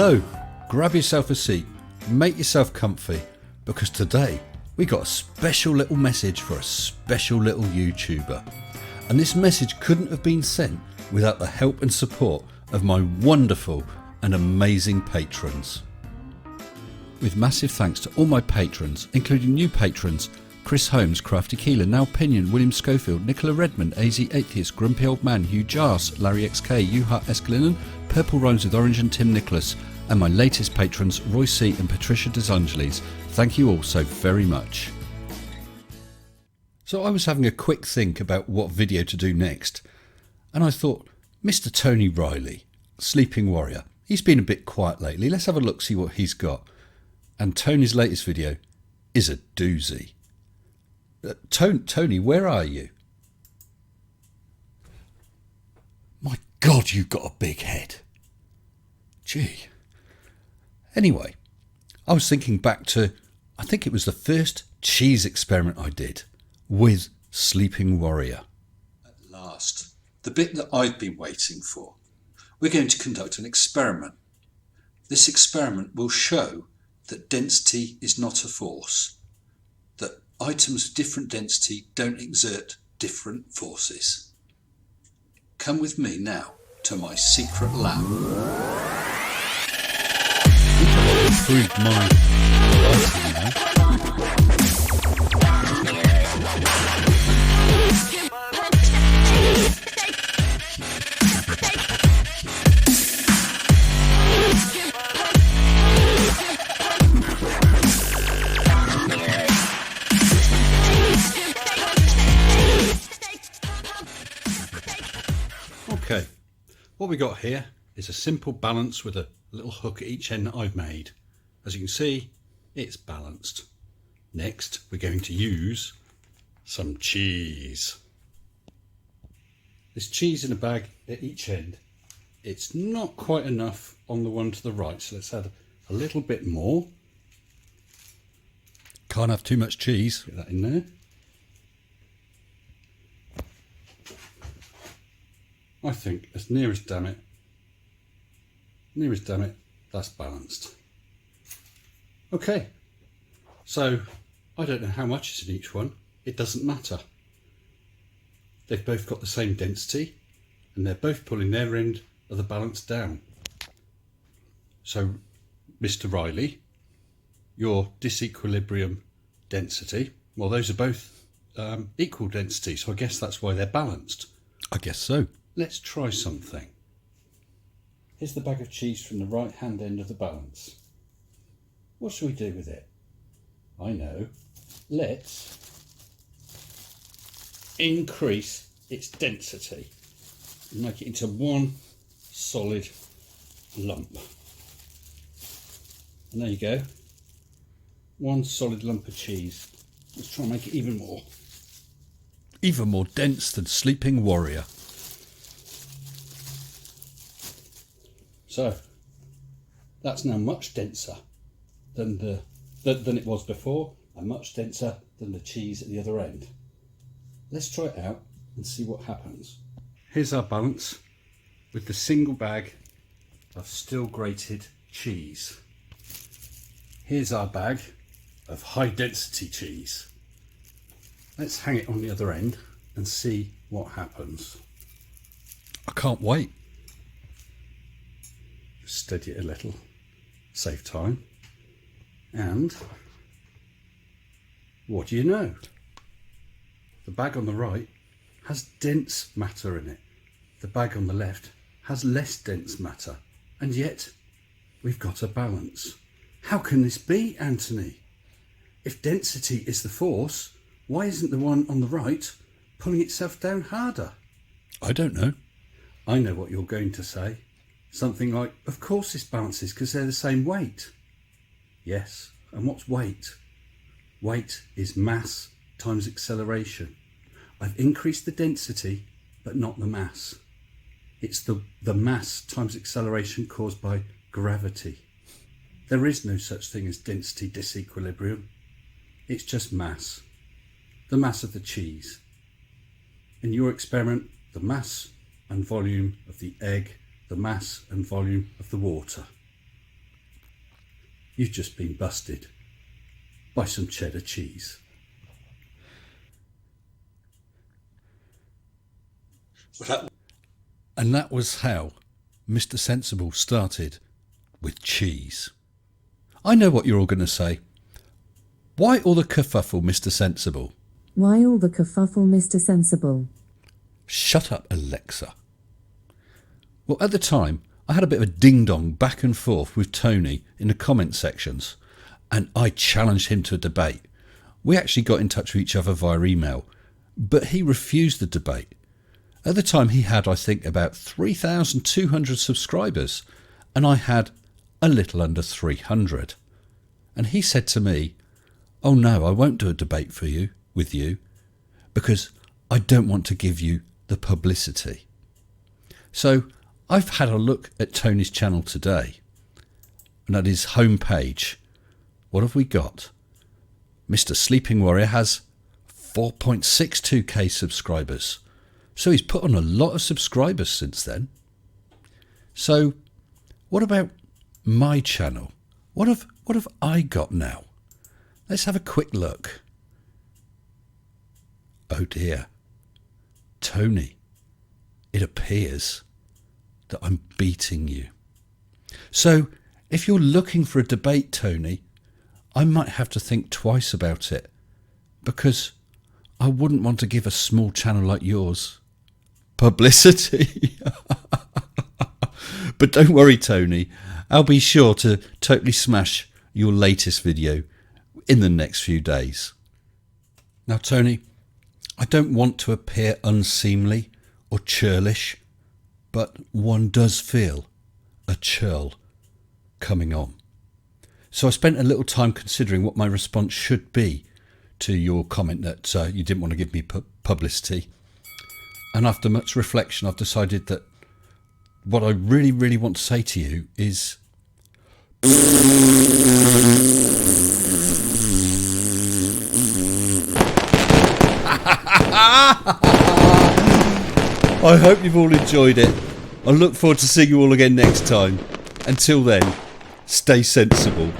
Hello, grab yourself a seat, make yourself comfy, because today we got a special little message for a special little YouTuber. And this message couldn't have been sent without the help and support of my wonderful and amazing patrons. With massive thanks to all my patrons, including new patrons Chris Holmes, Crafty Keeler, Now Pinion, William Schofield, Nicola Redmond, AZ Atheist, Grumpy Old Man, Hugh Jars, Larry XK, Yuha Escalinen, Purple Rhymes with Orange and Tim Nicholas, and my latest patrons Roy C and Patricia DeSangelis. Thank you all so very much. So I was having a quick think about what video to do next, and I thought, Mr. Tony Riley, Sleeping Warrior, he's been a bit quiet lately, let's have a look, see what he's got. And Tony's latest video is a doozy. Tony, where are you? My God, you've got a big head. Gee. Anyway, I was thinking back to, I think it was the first cheese experiment I did with Sleeping Warrior. At last, the bit that I've been waiting for. We're going to conduct an experiment. This experiment will show that density is not a force, that items of different density don't exert different forces. Come with me now to my secret lab. I've improved my lighting now. Okay, what we got here is a simple balance with a little hook at each end that I've made. As you can see, it's balanced. Next, we're going to use some cheese. This cheese in a bag at each end. It's not quite enough on the one to the right, so let's add a little bit more. Can't have too much cheese. Get that in there. I think as near as damn it, that's balanced. Okay, so I don't know how much is in each one. It doesn't matter. They've both got the same density and they're both pulling their end of the balance down. So, Mr. Riley, your disequilibrium density, well, those are both equal density, so I guess that's why they're balanced. I guess so. Let's try something. Here's the bag of cheese from the right hand end of the balance. What shall we do with it? I know. Let's increase its density and make it into one solid lump. And there you go. One solid lump of cheese. Let's try and make it even more. Even more dense than Sleeping Warrior. So that's now much denser than it was before, and much denser than the cheese at the other end. Let's try it out and see what happens. Here's our balance with the single bag of still grated cheese. Here's our bag of high density cheese. Let's hang it on the other end and see what happens. I can't wait. Steady it a little, save time, and what do you know? The bag on the right has dense matter in it. The bag on the left has less dense matter, and yet we've got a balance. How can this be, Anthony? If density is the force, why isn't the one on the right pulling itself down harder? I don't know. I know what you're going to say. Something like, of course this balances because they're the same weight. Yes, and what's weight? Weight is mass times acceleration. I've increased the density, but not the mass. It's the mass times acceleration caused by gravity. There is no such thing as density disequilibrium. It's just mass. The mass of the cheese. In your experiment, the mass and volume of the egg, the mass and volume of the water. you've just been busted by some cheddar cheese. And that was how Mr. Sensible started with cheese. I know what you're all going to say. Why all the kerfuffle, Mr. Sensible? Why all the kerfuffle, Mr. Sensible? Shut up, Alexa. Well, at the time, I had a bit of a ding-dong back and forth with Tony in the comment sections, and I challenged him to a debate. We actually got in touch with each other via email, but he refused the debate. At the time, he had, I think, about 3,200 subscribers, and I had a little under 300. And he said to me, "Oh no, I won't do a debate with you, because I don't want to give you the publicity." So I've had a look at Tony's channel today, and at his homepage, what have we got? Mr. Sleeping Warrior has 4.62k subscribers. So he's put on a lot of subscribers since then. So what about my channel? What have I got now? Let's have a quick look. Oh dear. Tony, it appears that I'm beating you. So if you're looking for a debate, Tony, I might have to think twice about it, because I wouldn't want to give a small channel like yours publicity. But don't worry, Tony, I'll be sure to totally smash your latest video in the next few days. Now, Tony, I don't want to appear unseemly or churlish, but one does feel a churl coming on. So I spent a little time considering what my response should be to your comment that you didn't want to give me publicity. And after much reflection, I've decided that what I really, really want to say to you is... I hope you've all enjoyed it. I look forward to seeing you all again next time. Until then, stay sensible.